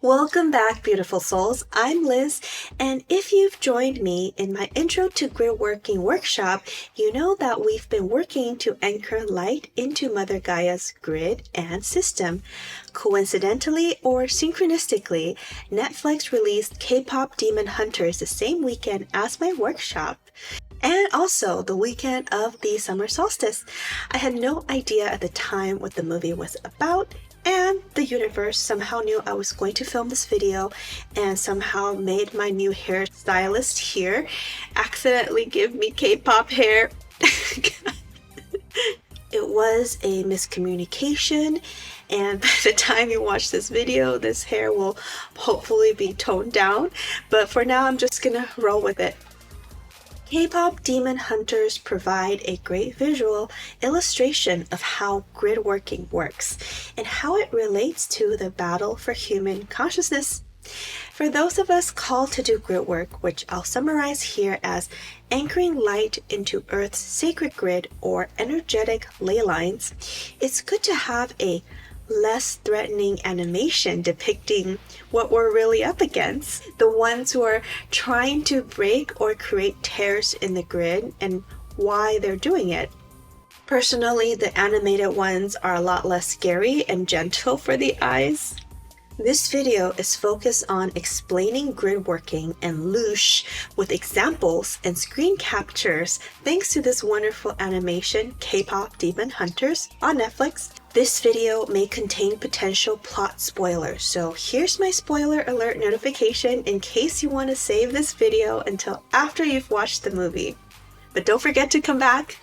Welcome back, beautiful souls. I'm Liz, and if you've joined me in my Intro to Gridworking workshop, you know that we've been working to anchor light into Mother Gaia's grid and system. Coincidentally or synchronistically, Netflix released Kpop Demon Hunters the same weekend as my workshop, and also the weekend of the summer solstice. I had no idea at the time what the movie was about, and the universe somehow knew I was going to film this video and somehow made my new hairstylist here accidentally give me K-pop hair. It was a miscommunication, and by the time you watch this video, this hair will hopefully be toned down, but for now I'm just gonna roll with it. Kpop Demon Hunters provide a great visual illustration of how gridworking works and how it relates to the battle for human consciousness. For those of us called to do grid work, which I'll summarize here as anchoring light into Earth's sacred grid or energetic ley lines, it's good to have a less threatening animation depicting what we're really up against, the ones who are trying to break or create tears in the grid and why they're doing it. Personally, the animated ones are a lot less scary and gentle for the eyes. This video is focused on explaining gridworking and loosh with examples and screen captures thanks to this wonderful animation, Kpop Demon Hunters, on Netflix. This video may contain potential plot spoilers, so here's my spoiler alert notification in case you want to save this video until after you've watched the movie. But don't forget to come back!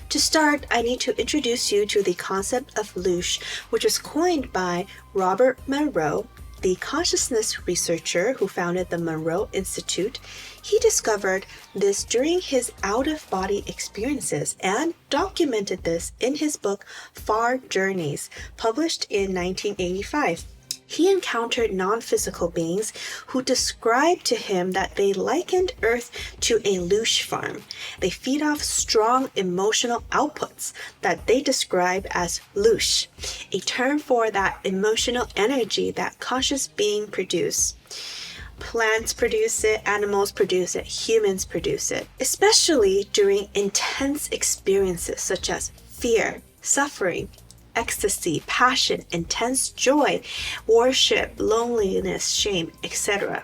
To start, I need to introduce you to the concept of loosh, which was coined by Robert Monroe, the consciousness researcher who founded the Monroe Institute. He discovered this during his out-of-body experiences and documented this in his book Far Journeys, published in 1985. He encountered non-physical beings who described to him that they likened Earth to a loosh farm. They feed off strong emotional outputs that they describe as loosh, a term for that emotional energy that conscious beings produce. Plants produce it, animals produce it, humans produce it, especially during intense experiences such as fear, suffering, ecstasy, passion, intense joy, worship, loneliness, shame, etc.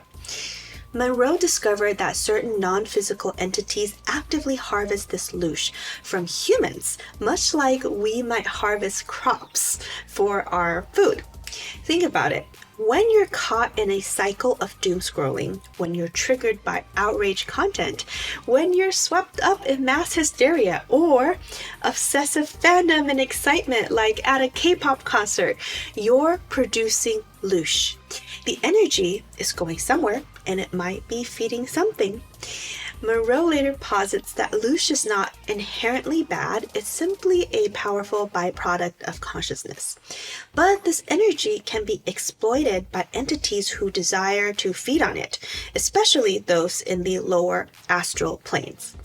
Monroe discovered that certain non-physical entities actively harvest this loosh from humans, much like we might harvest crops for our food. Think about it. When you're caught in a cycle of doom scrolling, when you're triggered by outrage content, when you're swept up in mass hysteria or obsessive fandom and excitement like at a K-pop concert, you're producing loosh. The energy is going somewhere and it might be feeding something. Monroe later posits that loosh is not inherently bad, it's simply a powerful byproduct of consciousness. But this energy can be exploited by entities who desire to feed on it, especially those in the lower astral planes.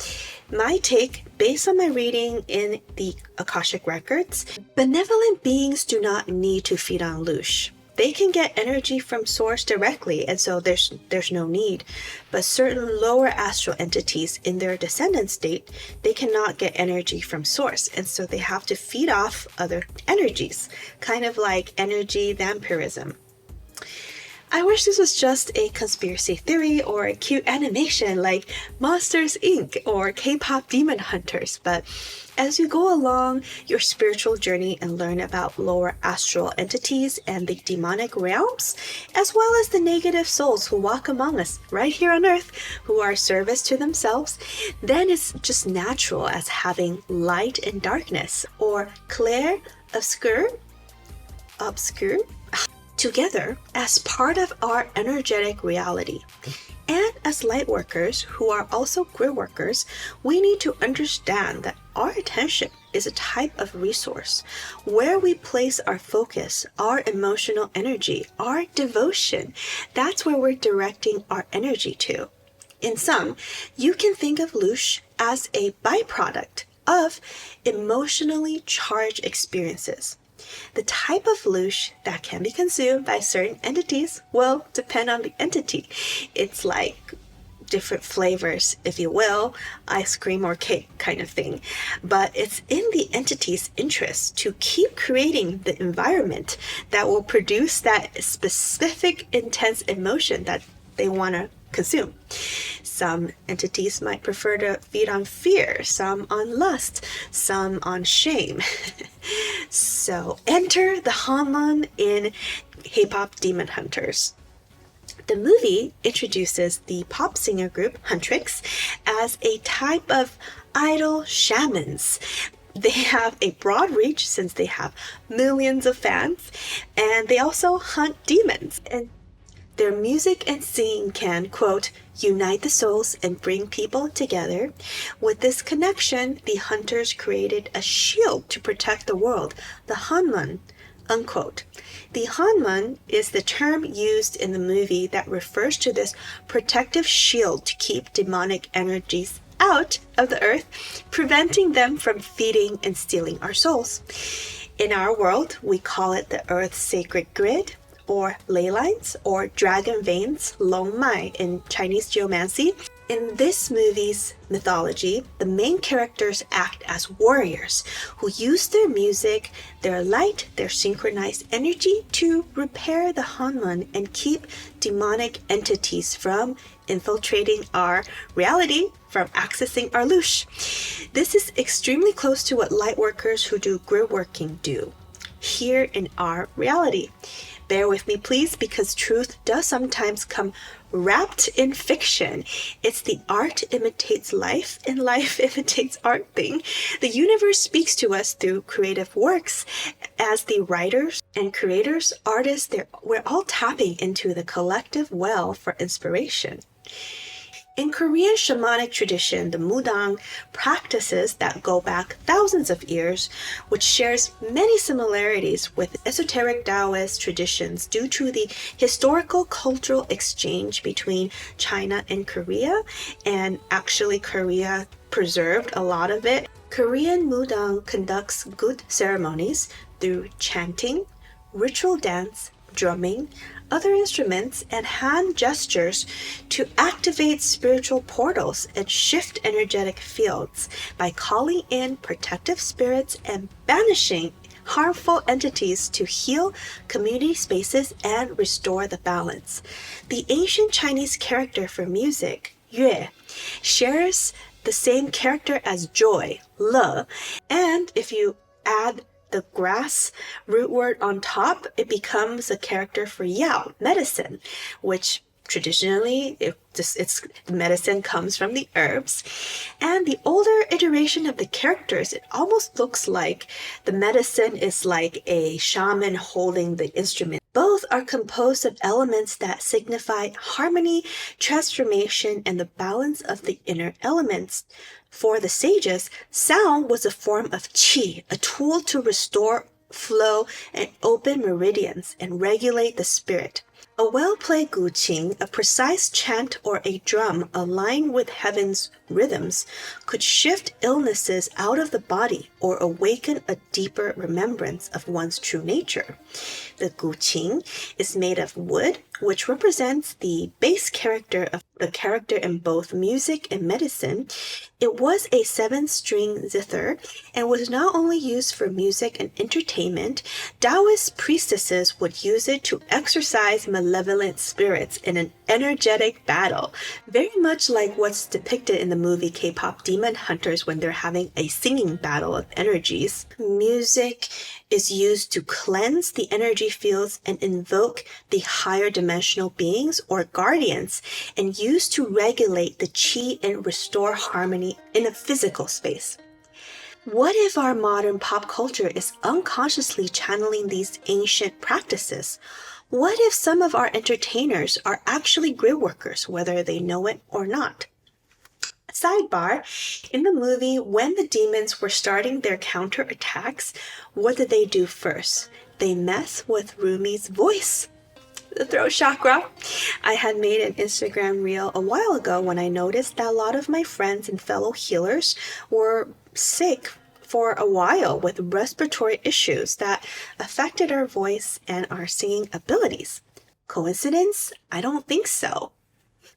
My take, based on my reading in the Akashic Records, benevolent beings do not need to feed on loosh. They can get energy from source directly, and so there's no need. But certain lower astral entities in their descendant state, they cannot get energy from source, and so they have to feed off other energies, kind of like energy vampirism. I wish this was just a conspiracy theory or a cute animation like Monsters Inc. or Kpop Demon Hunters, but as you go along your spiritual journey and learn about lower astral entities and the demonic realms, as well as the negative souls who walk among us right here on Earth, who are service to themselves, then it's just natural as having light and darkness, or clair, obscure, together as part of our energetic reality. And as light workers who are also grid workers, we need to understand that our attention is a type of resource where we place our focus, our emotional energy, our devotion. That's where we're directing our energy to. In sum, you can think of loosh as a byproduct of emotionally charged experiences. The type of loosh that can be consumed by certain entities will depend on the entity. It's like different flavors, if you will, ice cream or cake kind of thing. But it's in the entity's interest to keep creating the environment that will produce that specific intense emotion that they want to consume. Some entities might prefer to feed on fear, some on lust, some on shame. So enter the Honmon in Kpop Demon Hunters. The movie introduces the pop singer group Huntrix as a type of idol shamans. They have a broad reach since they have millions of fans, and they also hunt demons. And their music and singing can, quote, unite the souls and bring people together. With this connection, the hunters created a shield to protect the world, the Honmon, unquote. The Honmon is the term used in the movie that refers to this protective shield to keep demonic energies out of the earth, preventing them from feeding and stealing our souls. In our world, we call it the Earth's sacred grid, or ley lines, or dragon veins, long mai in Chinese geomancy. In this movie's mythology, the main characters act as warriors who use their music, their light, their synchronized energy to repair the Honmon and keep demonic entities from infiltrating our reality, from accessing our loosh. This is extremely close to what lightworkers who do gridworking do here in our reality. Bear with me, please, because truth does sometimes come wrapped in fiction. It's the art imitates life and life imitates art thing. The universe speaks to us through creative works. As the writers and creators, artists, we're all tapping into the collective well for inspiration. In Korean shamanic tradition, the mudang practices that go back thousands of years, which shares many similarities with esoteric Daoist traditions due to the historical cultural exchange between China and Korea, and actually Korea preserved a lot of it. Korean mudang conducts good ceremonies through chanting, ritual dance, drumming, other instruments, and hand gestures to activate spiritual portals and shift energetic fields by calling in protective spirits and banishing harmful entities to heal community spaces and restore the balance. The ancient Chinese character for music, yue, shares the same character as joy, le, and if you add the grass root word on top, it becomes a character for yao, medicine, which traditionally it's medicine comes from the herbs. And the older iteration of the characters, it almost looks like the medicine is like a shaman holding the instrument. Both are composed of elements that signify harmony, transformation, and the balance of the inner elements. For the sages, sound was a form of qi, a tool to restore flow and open meridians and regulate the spirit. A well-played guqing, a precise chant or a drum aligned with heaven's rhythms, could shift illnesses out of the body or awaken a deeper remembrance of one's true nature. The guqing is made of wood, which represents the base character of the character in both music and medicine. It was a 7-string zither and was not only used for music and entertainment. Daoist priestesses would use it to exorcise malevolent spirits in an energetic battle, very much like what's depicted in the movie Kpop Demon Hunters when they're having a singing battle of energies. Music is used to cleanse the energy fields and invoke the higher dimensional beings or guardians, and used to regulate the qi and restore harmony in a physical space. What if our modern pop culture is unconsciously channeling these ancient practices? What if some of our entertainers are actually gridworkers, whether they know it or not? Sidebar, in the movie, when the demons were starting their counterattacks, what did they do first? They mess with Rumi's voice, the throat chakra. I had made an Instagram reel a while ago when I noticed that a lot of my friends and fellow healers were sick for a while with respiratory issues that affected our voice and our singing abilities. Coincidence? I don't think so.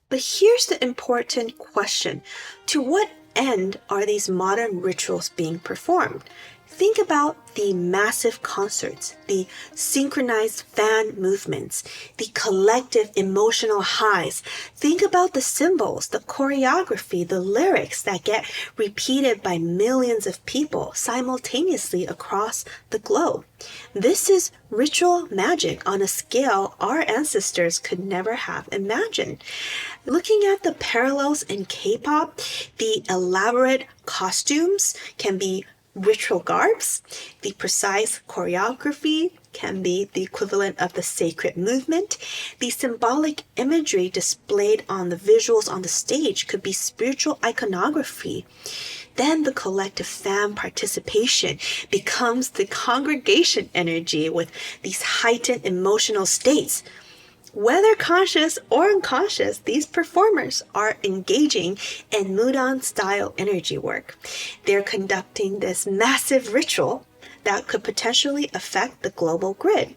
But here's the important question. To what end are these modern rituals being performed? Think about the massive concerts, the synchronized fan movements, the collective emotional highs. Think about the symbols, the choreography, the lyrics that get repeated by millions of people simultaneously across the globe. This is ritual magic on a scale our ancestors could never have imagined. Looking at the parallels in K-pop, the elaborate costumes can be ritual garbs. The precise choreography can be the equivalent of the sacred movement. The symbolic imagery displayed on the visuals on the stage could be spiritual iconography. Then the collective fan participation becomes the congregation energy with these heightened emotional states. Whether conscious or unconscious, these performers are engaging in Mudan style energy work. They're conducting this massive ritual that could potentially affect the global grid.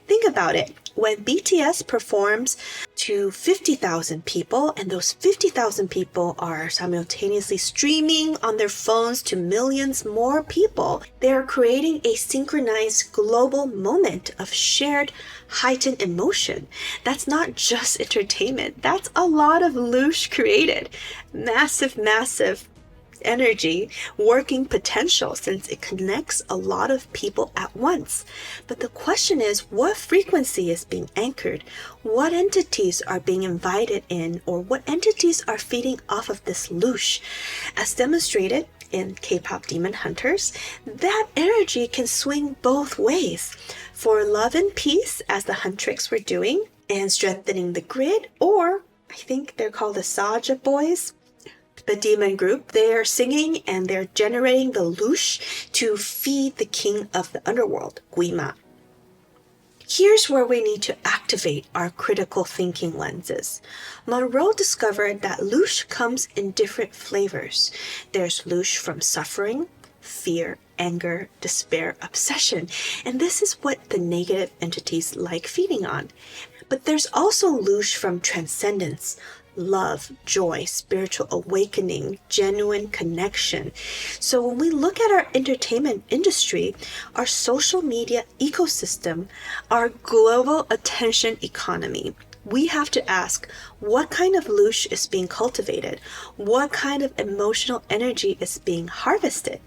Think about it. When BTS performs to 50,000 people, and those 50,000 people are simultaneously streaming on their phones to millions more people, they are creating a synchronized global moment of shared heightened emotion. That's not just entertainment. That's a lot of Loosh created. Massive energy working potential since it connects a lot of people at once. But the question is, what frequency is being anchored? What entities are being invited in, or what entities are feeding off of this Loosh? As demonstrated in Kpop Demon Hunters, that energy can swing both ways. For love and peace, as the Huntrix were doing, and strengthening the grid, or I think they're called the Saja Boys, the demon group, they are singing and they're generating the Loosh to feed the king of the underworld, Guima. Here's where we need to activate our critical thinking lenses. Monroe discovered that Loosh comes in different flavors. There's Loosh from suffering, fear, anger, despair, obsession, and this is what the negative entities like feeding on. But there's also Loosh from transcendence, love, joy, spiritual awakening, genuine connection. So when we look at our entertainment industry, our social media ecosystem, our global attention economy, we have to ask, what kind of Loosh is being cultivated? What kind of emotional energy is being harvested?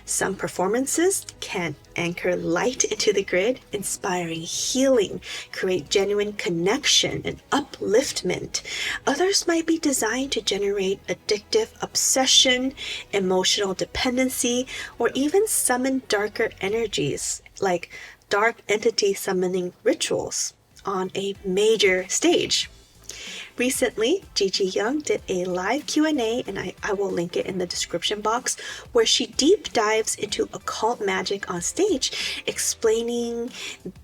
Some performances can anchor light into the grid, inspiring healing, create genuine connection and upliftment. Others might be designed to generate addictive obsession, emotional dependency, or even summon darker energies, like dark entity summoning rituals on a major stage. Recently, Gigi Young did a live Q&A, and I will link it in the description box, where she deep dives into occult magic on stage, explaining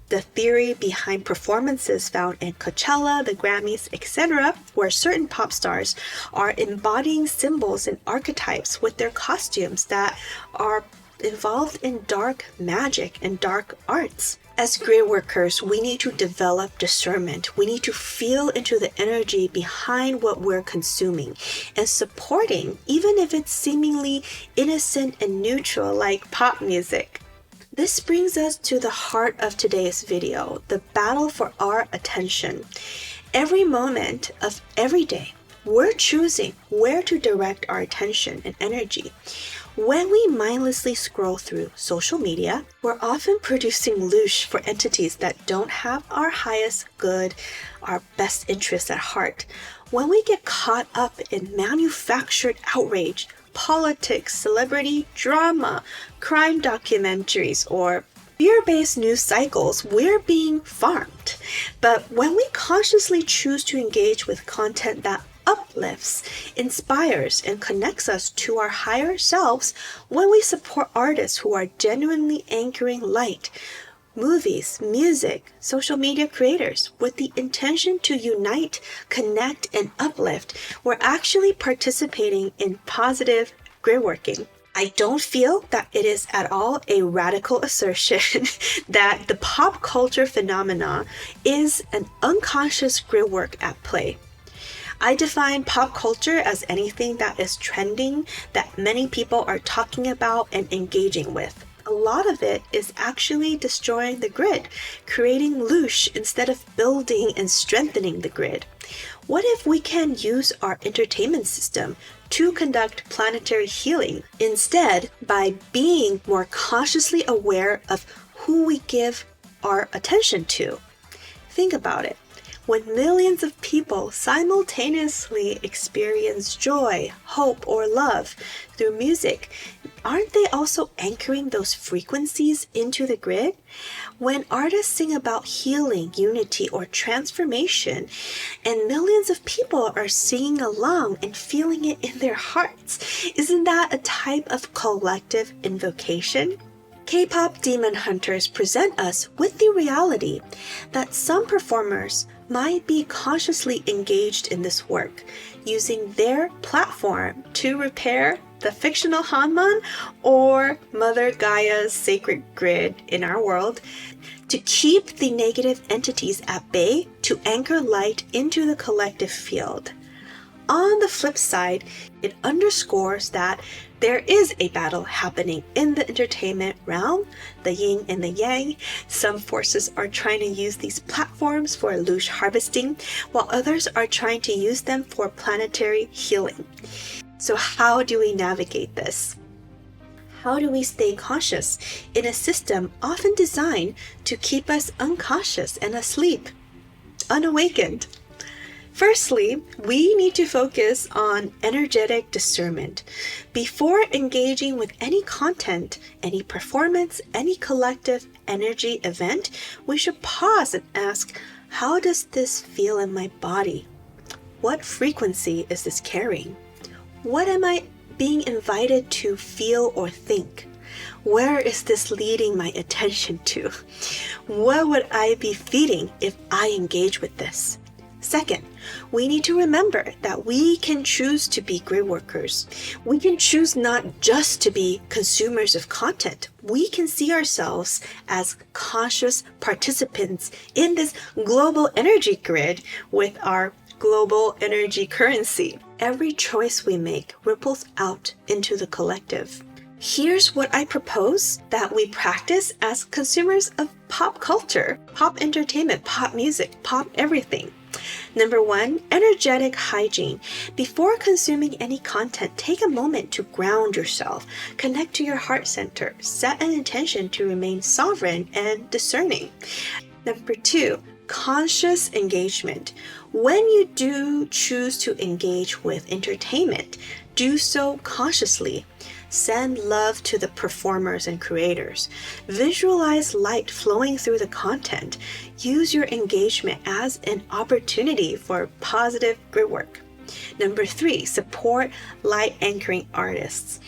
the theory behind performances found in Coachella, the Grammys, etc., where certain pop stars are embodying symbols and archetypes with their costumes that are involved in dark magic and dark arts. As gridworkers, we need to develop discernment. We need to feel into the energy behind what we're consuming and supporting, even if it's seemingly innocent and neutral like pop music. This brings us to the heart of today's video, the battle for our attention. Every moment of every day, we're choosing where to direct our attention and energy. When we mindlessly scroll through social media, we're often producing Loosh for entities that don't have our highest good, our best interests at heart. When we get caught up in manufactured outrage, politics, celebrity drama, crime documentaries, or fear-based news cycles, we're being farmed. But when we consciously choose to engage with content that uplifts, inspires, and connects us to our higher selves, when we support artists who are genuinely anchoring light, movies, music, social media creators with the intention to unite, connect, and uplift, we're actually participating in positive gridworking. I don't feel that it is at all a radical assertion that the pop culture phenomena is an unconscious grid work at play. I define pop culture as anything that is trending, that many people are talking about and engaging with. A lot of it is actually destroying the grid, creating loosh instead of building and strengthening the grid. What if we can use our entertainment system to conduct planetary healing instead by being more consciously aware of who we give our attention to? Think about it. When millions of people simultaneously experience joy, hope, or love through music, aren't they also anchoring those frequencies into the grid? When artists sing about healing, unity, or transformation, and millions of people are singing along and feeling it in their hearts, isn't that a type of collective invocation? Kpop Demon Hunters present us with the reality that some performers might be consciously engaged in this work, using their platform to repair the fictional Honmon or Mother Gaia's sacred grid in our world, to keep the negative entities at bay, to anchor light into the collective field. On the flip side, it underscores that there is a battle happening in the entertainment realm, the yin and the yang. Some forces are trying to use these platforms for loosh harvesting, while others are trying to use them for planetary healing. So how do we navigate this? How do we stay conscious in a system often designed to keep us unconscious and asleep, unawakened? Firstly, we need to focus on energetic discernment. Before engaging with any content, any performance, any collective energy event, we should pause and ask, how does this feel in my body? What frequency is this carrying? What am I being invited to feel or think? Where is this leading my attention to? What would I be feeding if I engage with this? Second, we need to remember that we can choose to be grid workers. We can choose not just to be consumers of content. We can see ourselves as conscious participants in this global energy grid with our global energy currency. Every choice we make ripples out into the collective. Here's what I propose that we practice as consumers of pop culture, pop entertainment, pop music, pop everything. Number 1, energetic hygiene. Before consuming any content, take a moment to ground yourself, connect to your heart center, set an intention to remain sovereign and discerning. Number 2, conscious engagement. When you do choose to engage with entertainment, do so consciously. Send love to the performers and creators. Visualize light flowing through the content. Use your engagement as an opportunity for positive grid work. Number 3, support light anchoring artists.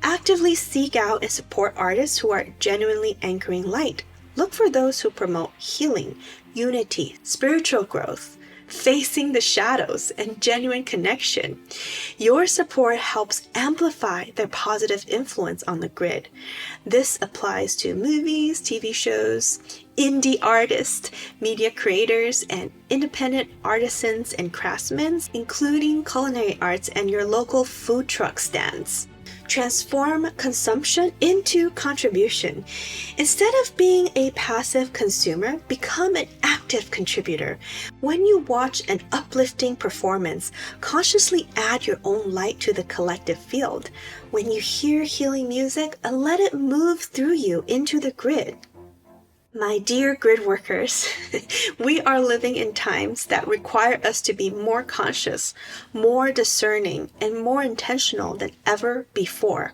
Actively seek out and support artists who are genuinely anchoring light. Look for those who promote healing, unity, spiritual growth, facing the shadows, and genuine connection. Your support helps amplify their positive influence on the grid. This applies to movies, TV shows, indie artists, media creators, and independent artisans and craftsmen, including culinary arts and your local food truck stands. Transform consumption into contribution. Instead of being a passive consumer, become an active contributor. When you watch an uplifting performance, consciously add your own light to the collective field. When you hear healing music, let it move through you into the grid. My dear grid workers, we are living in times that require us to be more conscious, more discerning, and more intentional than ever before.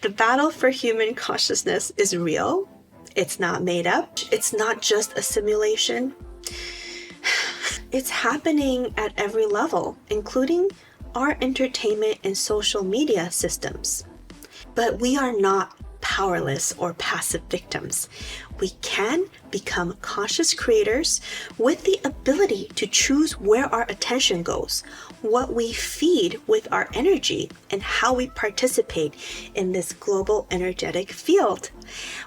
The battle for human consciousness is real. It's not made up. It's not just a simulation. It's happening at every level, including our entertainment and social media systems. But we are not powerless or passive victims. We can become conscious creators with the ability to choose where our attention goes, what we feed with our energy, and how we participate in this global energetic field.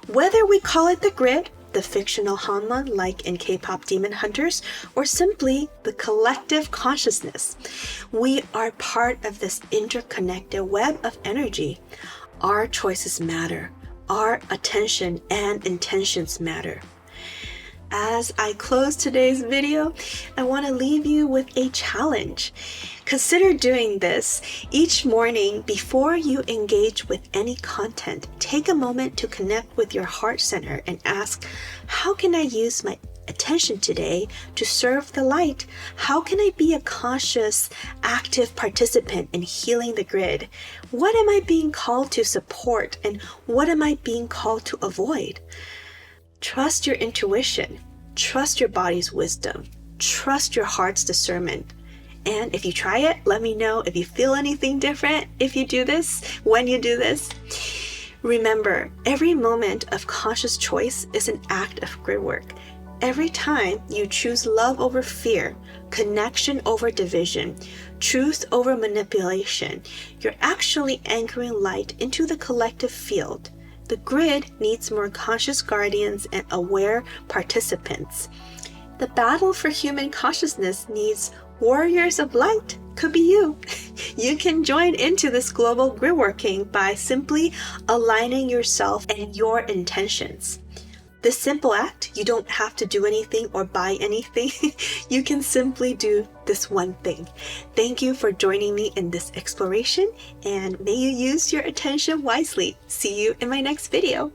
Whether we call it the grid, the fictional Honmon like in Kpop Demon Hunters, or simply the collective consciousness, we are part of this interconnected web of energy. Our choices matter. Our attention and intentions matter. As I close today's video, I want to leave you with a challenge. Consider doing this each morning before you engage with any content. Take a moment to connect with your heart center and ask, how can I use my attention today to serve the light? How can I be a conscious, active participant in healing the grid? What am I being called to support, and what am I being called to avoid? Trust your intuition, trust your body's wisdom, trust your heart's discernment. And if you try it, let me know if you feel anything different if you do this, when you do this. Remember, every moment of conscious choice is an act of grid work. Every time you choose love over fear, connection over division, truth over manipulation, you're actually anchoring light into the collective field. The grid needs more conscious guardians and aware participants. The battle for human consciousness needs warriors of light. Could be you. You can join into this global gridworking by simply aligning yourself and your intentions. This simple act, you don't have to do anything or buy anything. You can simply do this one thing. Thank you for joining me in this exploration, and may you use your attention wisely. See you in my next video.